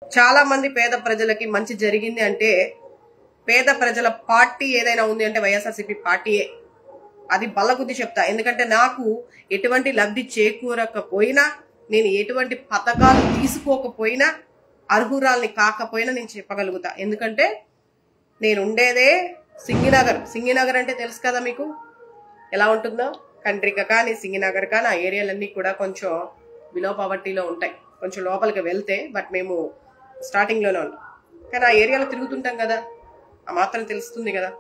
చాలా మంది పేద ప్రజలకి మంచి జరిగింది అంటే పేద ప్రజల పార్టీ ఏదైనా ఉంది అంటే వైఎస్ఆర్సీపీ పార్టీయే. అది బల్లగుద్ది చెప్తా. ఎందుకంటే నాకు ఎటువంటి లబ్ధి చేకూరకపోయినా, నేను ఎటువంటి పథకాలు తీసుకోకపోయినా, అర్హురాల్ని కాకపోయినా నేను చెప్పగలుగుతా. ఎందుకంటే నేను ఉండేదే సింగినగర్. సింగినగర్ అంటే తెలుసు కదా మీకు ఎలా ఉంటుందో. కండ్రిక కానీ సింగినగర్ కానీ ఆ ఏరియాలన్నీ కూడా కొంచెం బిలో పవర్టీలో ఉంటాయి. కొంచెం లోపలికి వెళ్తే, బట్ మేము స్టార్టింగ్ లోనే ఉన్నాం. కానీ ఆ ఏరియాలో తిరుగుతుంటాం కదా, ఆ మాత్రం తెలుస్తుంది కదా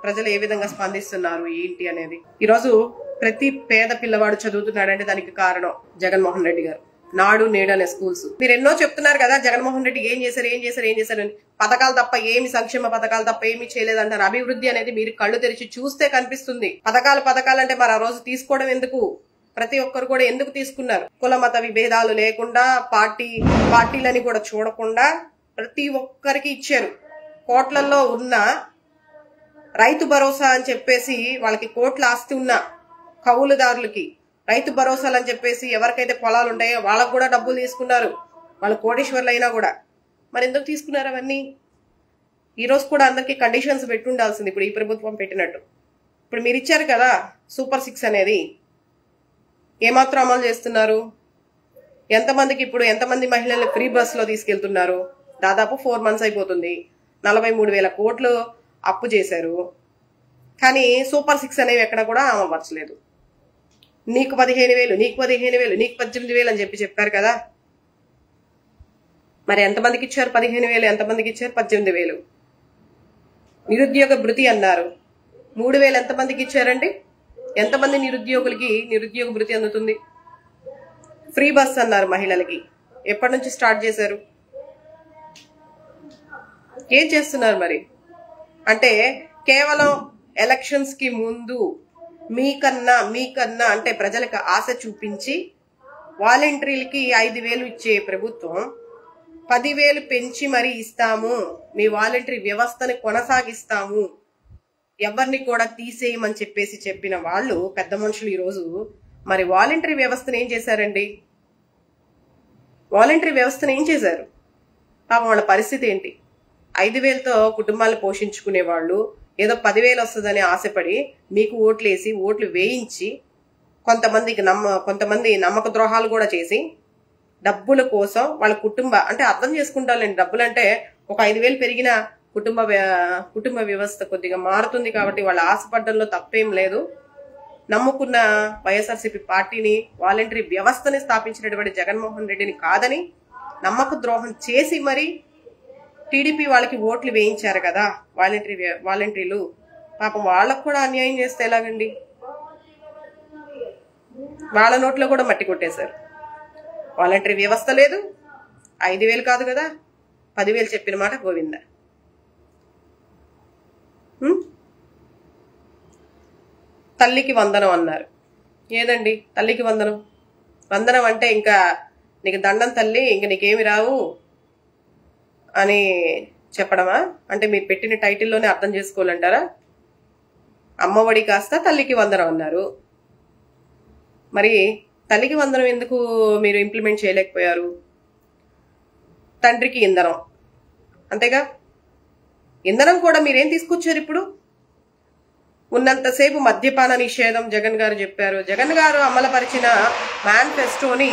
ప్రజలు ఏ విధంగా స్పందిస్తున్నారు ఏంటి అనేది. ఈరోజు ప్రతి పేద పిల్లవాడు చదువుతున్నాడంటే దానికి కారణం జగన్మోహన్ రెడ్డి గారు. నాడు నేడు అనే స్కూల్స్. మీరు ఎన్నో చెప్తున్నారు కదా జగన్మోహన్ రెడ్డి ఏం చేశారు అని. పథకాలు తప్ప ఏమి, సంక్షేమ పథకాలు తప్ప ఏమి చేయలేదంటారు. అభివృద్ధి అనేది మీరు కళ్ళు తెరిచి చూస్తే కనిపిస్తుంది. పథకాలు అంటే మరి ఆ రోజు తీసుకోవడం ఎందుకు? ప్రతి ఒక్కరు కూడా ఎందుకు తీసుకున్నారు? కుల మత విభేదాలు లేకుండా, పార్టీలని కూడా చూడకుండా ప్రతి ఒక్కరికి ఇచ్చారు. కోట్లలో ఉన్న రైతు భరోసా అని చెప్పేసి వాళ్ళకి కోట్ల ఆస్తి ఉన్న కౌలుదారులకి రైతు భరోసాలు అని చెప్పేసి ఎవరికైతే పొలాలు ఉంటాయో వాళ్ళకు కూడా డబ్బులు తీసుకున్నారు. వాళ్ళు కోటేశ్వర్లు అయినా కూడా. మరి ఎందుకు తీసుకున్నారు అవన్నీ? ఈరోజు కూడా అందరికి కండిషన్స్ పెట్టి ఉండాల్సింది ఇప్పుడు ఈ ప్రభుత్వం పెట్టినట్టు. ఇప్పుడు మీరు ఇచ్చారు కదా సూపర్ 6 అనేది, ఏమాత్రం అమలు చేస్తున్నారు? ఎంతమంది మహిళలు ఫ్రీ బస్ లో తీసుకెళ్తున్నారు? దాదాపు 4 months అయిపోతుంది. 43,000 కోట్లు అప్పు చేశారు. కానీ సూపర్ 6 అనేవి ఎక్కడ కూడా అమలుపరచలేదు. నీకు 15,000, నీకు 15,000, నీకు 18,000 అని చెప్పారు కదా. మరి ఎంతమందికి ఇచ్చారు 15,000? ఎంతమందికి ఇచ్చారు 18,000? నిరుద్యోగ భృతి అన్నారు. 3,000 ఎంతమందికి ఇచ్చారండి? ఎంతమంది నిరుద్యోగులకి నిరుద్యోగ భృతి అందుతుంది? ఫ్రీ బస్ అన్నారు మహిళలకి. ఎప్పటి నుంచి స్టార్ట్ చేశారు? ఏం చేస్తున్నారు మరి? అంటే కేవలం ఎలక్షన్స్ కి ముందు మీకన్నా అంటే ప్రజలకు ఆశ చూపించి వాలంటీర్లకి 5,000 ఇచ్చే ప్రభుత్వం 10,000 పెంచి మరీ ఇస్తాము, మీ వాలంటీర్ వ్యవస్థని కొనసాగిస్తాము, ఎవరిని కూడా తీసేయమని చెప్పిన వాళ్ళు పెద్ద మనుషులు ఈరోజు మరి వాలంటరీ వ్యవస్థను ఏం చేశారండి? వాలంటరీ వ్యవస్థను ఏం చేశారు? పాపం వాళ్ళ పరిస్థితి ఏంటి? 5,000తో కుటుంబాలను పోషించుకునే వాళ్ళు ఏదో 10,000 వస్తుందని ఆశపడి మీకు ఓట్లు వేయించి కొంతమంది నమ్మక ద్రోహాలు కూడా చేసి డబ్బుల కోసం వాళ్ళ అంటే అర్థం చేసుకుంటారండి. డబ్బులు అంటే ఒక 5,000 పెరిగిన కుటుంబ వ్యవస్థ కొద్దిగా మారుతుంది కాబట్టి వాళ్ళ ఆశపడ్డంలో తప్పేం లేదు. నమ్ముకున్న వైఎస్ఆర్సీపీ పార్టీని, వాలంటరీ వ్యవస్థని స్థాపించినటువంటి జగన్మోహన్ రెడ్డిని కాదని నమ్మక ద్రోహం చేసి మరి టీడీపీ వాళ్ళకి ఓట్లు వేయించారు కదా వాలంటీర్లు. పాపం వాళ్ళకు కూడా అన్యాయం చేస్తే ఎలాగండి? వాళ్ళ నోట్లో కూడా మట్టి కొట్టేశారు. వాలంటరీ వ్యవస్థ లేదు, 5,000 కాదు కదా, 10,000 చెప్పిన మాట గోవింద. తల్లికి వందనం అన్నారు. ఏదండి తల్లికి వందనం? వందనం అంటే ఇంకా నీకు దండం తల్లి, ఇంక నీకేమి రావు అని చెప్పడమా? అంటే మీరు పెట్టిన టైటిల్లోనే అర్థం చేసుకోవాలంటారా? అమ్మఒడి కాస్త తల్లికి వందనం అన్నారు. మరి తల్లికి వందనం ఎందుకు మీరు ఇంప్లిమెంట్ చేయలేకపోయారు? తండ్రికి ఇంధనం, అంతేగా. ఇంధనం కూడా మీరేం తీసుకొచ్చారు ఇప్పుడు? ఉన్నంతసేపు మద్యపాన నిషేధం జగన్ గారు చెప్పారు. జగన్ గారు అమలుపరిచిన మేనిఫెస్టోని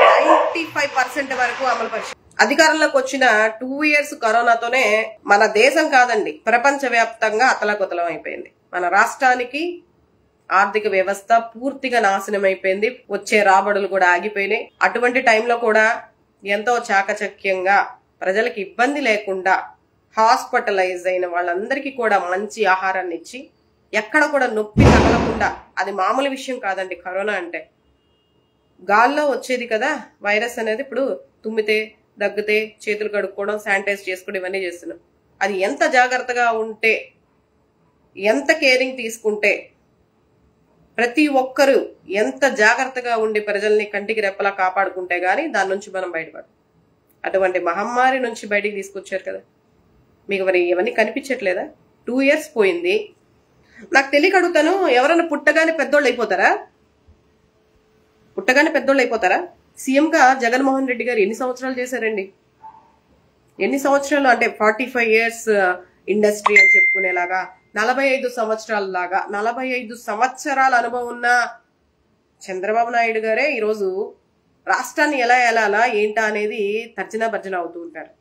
95% వరకు అమలుపరిచారు. అధికారంలోకి వచ్చిన 2 years కరోనాతోనే మన దేశం కాదండి, ప్రపంచ వ్యాప్తంగా అతలకుతలం అయిపోయింది. మన రాష్ట్రానికి ఆర్థిక వ్యవస్థ పూర్తిగా నాశనం అయిపోయింది. వచ్చే రాబడులు కూడా ఆగిపోయినాయి. అటువంటి టైంలో కూడా ఎంతో చాకచక్యంగా ప్రజలకు ఇబ్బంది లేకుండా హాస్పిటలైజ్ అయిన వాళ్ళందరికీ కూడా మంచి ఆహారాన్ని ఇచ్చి, ఎక్కడ కూడా నొప్పి తగలకుండా, అది మామూలు విషయం కాదండి. కరోనా అంటే గాల్లో వచ్చేది కదా వైరస్ అనేది. ఇప్పుడు తుమ్మితే, దగ్గితే చేతులు కడుక్కోవడం, శానిటైజ్ చేసుకోవడం ఇవన్నీ చేస్తున్నాం. అది ఎంత జాగ్రత్తగా ఉంటే, ఎంత కేరింగ్ తీసుకుంటే, ప్రతి ఒక్కరు ఎంత జాగ్రత్తగా ఉండి ప్రజల్ని కంటికి రెప్పలా కాపాడుకుంటే గానీ దాని నుంచి మనం బయటపడం. అటువంటి మహమ్మారి నుంచి బయటికి తీసుకొచ్చారు కదా. మీకు మరి ఇవన్నీ కనిపించట్లేదా? 2 years పోయింది. నాకు తెలియక అడుగుతాను, ఎవరైనా పుట్టగానే పెద్దోళ్ళు అయిపోతారా? సీఎంగా జగన్మోహన్ రెడ్డి గారు ఎన్ని సంవత్సరాలు చేశారండి? ఎన్ని సంవత్సరాలు అంటే 45 years ఇండస్ట్రీ అని చెప్పుకునేలాగా 45 సంవత్సరాల లాగా 45 సంవత్సరాల అనుభవం ఉన్న చంద్రబాబు నాయుడు గారే ఈరోజు రాష్ట్రాన్ని ఎలా ఎలాలా ఏంటా అనేది తర్జనా భర్జన అవుతూ ఉంటారు.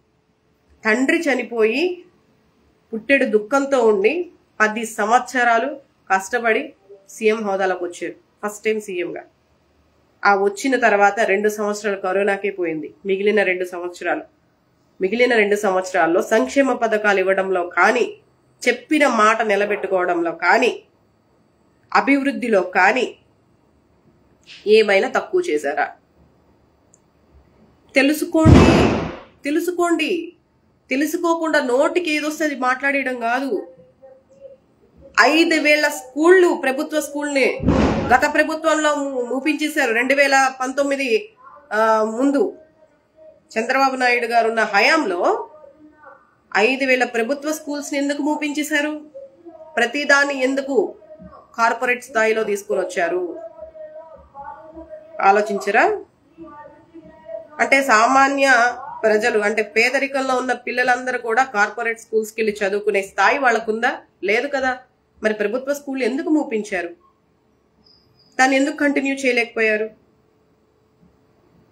తండ్రి చనిపోయి పుట్టెడు దుఃఖంతో ఉండి 10 సంవత్సరాలు కష్టపడి సీఎం హోదాలోకి వచ్చారు. ఫస్ట్ టైం సీఎంగా. ఆ వచ్చిన తర్వాత 2 సంవత్సరాలు కరోనాకే పోయింది. మిగిలిన 2 సంవత్సరాల్లో సంక్షేమ పథకాలు ఇవ్వడంలో కానీ, చెప్పిన మాట నిలబెట్టుకోవడంలో కానీ, అభివృద్ధిలో కానీ ఏమైనా తక్కువ చేశారా? తెలుసుకోండి. తెలుసుకోకుండా నోటికి ఏదొస్తుంది మాట్లాడేయడం కాదు. 5,000 స్కూళ్లు, ప్రభుత్వ స్కూల్ని గత ప్రభుత్వంలో మూపించేశారు. 2019 ముందు చంద్రబాబు నాయుడు గారు ఉన్న హయాంలో 5,000 ప్రభుత్వ స్కూల్స్ ని ఎందుకు మూపించేశారు? ప్రతిదాన్ని ఎందుకు కార్పొరేట్ స్థాయిలో తీసుకుని వచ్చారు? ఆలోచించరా? అంటే సామాన్య ప్రజలు అంటే పేదరికంలో ఉన్న పిల్లలందరూ కూడా కార్పొరేట్ స్కూల్స్ కి వెళ్ళి చదువుకునే స్థాయి వాళ్ళకుందా? లేదు కదా. మరి ప్రభుత్వ స్కూల్ ఎందుకు మూపించారు? దాన్ని ఎందుకు కంటిన్యూ చేయలేకపోయారు?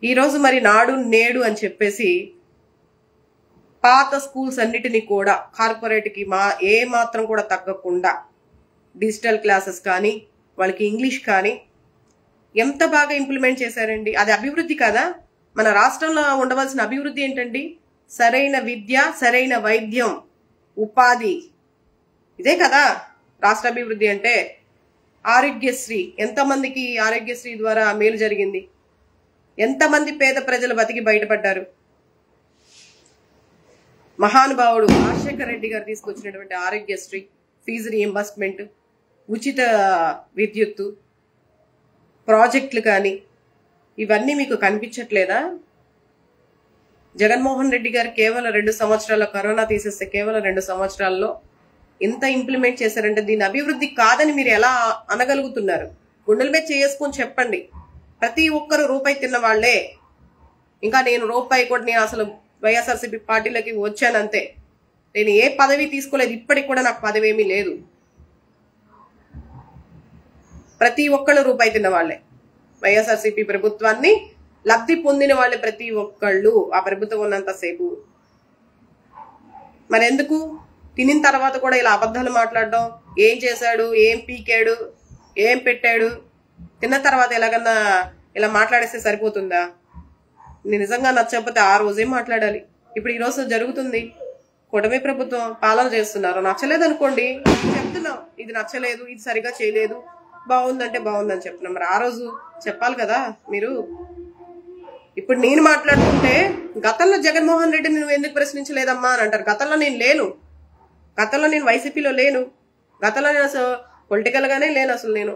ఈరోజు మరి నాడు నేడు అని చెప్పేసి పాత స్కూల్స్ అన్నిటినీ కూడా కార్పొరేట్ కి ఏ మాత్రం కూడా తగ్గకుండా డిజిటల్ క్లాసెస్ కానీ, వాళ్ళకి ఇంగ్లీష్ కానీ ఎంత బాగా ఇంప్లిమెంట్ చేశారండి. అది అభివృద్ధి కదా? మన రాష్ట్రంలో ఉండవలసిన అభివృద్ధి ఏంటండి? సరైన విద్య, సరైన వైద్యం, ఉపాధి. ఇదే కదా రాష్ట్ర అభివృద్ధి అంటే. ఆరోగ్యశ్రీ, ఎంతమందికి ఆరోగ్యశ్రీ ద్వారా మేలు జరిగింది? ఎంతమంది పేద ప్రజలు బతికి బయటపడ్డారు? మహానుభావుడు రాజశేఖర రెడ్డి గారు తీసుకొచ్చినటువంటి ఆరోగ్యశ్రీ, ఫీజు రీఎంబర్స్మెంట్, ఉచిత విద్యుత్తు, ప్రాజెక్టులు కానీ ఇవన్నీ మీకు కనిపించట్లేదా? జగన్మోహన్ రెడ్డి గారు కేవలం 2 సంవత్సరాల్లో, కరోనా తీసేస్తే కేవలం 2 సంవత్సరాల్లో ఎంత ఇంప్లిమెంట్ చేశారంటే దీని అభివృద్ధి కాదని మీరు ఎలా అనగలుగుతున్నారు? గుండెల మీద చేసుకొని చెప్పండి. ప్రతి ఒక్కరు రూపాయి తిన్న వాళ్లే. ఇంకా నేను రూపాయి కూడా, నేను అసలు వైఎస్ఆర్సీపీ పార్టీలోకి వచ్చానంతే. నేను ఏ పదవి తీసుకోలేదు. ఇప్పటికి కూడా నాకు పదవి ఏమీ లేదు. ప్రతి ఒక్కళ్ళు రూపాయి తిన్న వాళ్లే. వైఎస్ఆర్సీపీ ప్రభుత్వాన్ని లబ్ధి పొందిన వాళ్ళే ప్రతి ఒక్కళ్ళు. ఆ ప్రభుత్వం ఉన్నంతసేపు మరెందుకు తినిన తర్వాత కూడా ఇలా అబద్ధాలు మాట్లాడడం? ఏం చేశాడు, ఏం పీకాడు, ఏం పెట్టాడు, తిన్న తర్వాత ఎలాగన్నా ఇలా మాట్లాడేస్తే సరిపోతుందా? నిజంగా నచ్చకపోతే ఆ రోజే మాట్లాడాలి. ఇప్పుడు ఈ రోజు జరుగుతుంది, కూటమి ప్రభుత్వం పాలన చేస్తున్నారు. నచ్చలేదు అనుకోండి, చెప్తున్నాం ఇది నచ్చలేదు, ఇది సరిగా చేయలేదు, బాగుందంటే బాగుందని చెప్తున్నాం. మరి ఆ రోజు చెప్పాలి కదా మీరు. ఇప్పుడు నేను మాట్లాడుతుంటే గతంలో జగన్మోహన్ రెడ్డిని నువ్వు ఎందుకు ప్రశ్నించలేదమ్మా అని అంటారు. గతంలో నేను లేను. గతంలో నేను వైసీపీలో లేను. గతంలో నేను అసలు పొలిటికల్ గానే లేను. అసలు నేను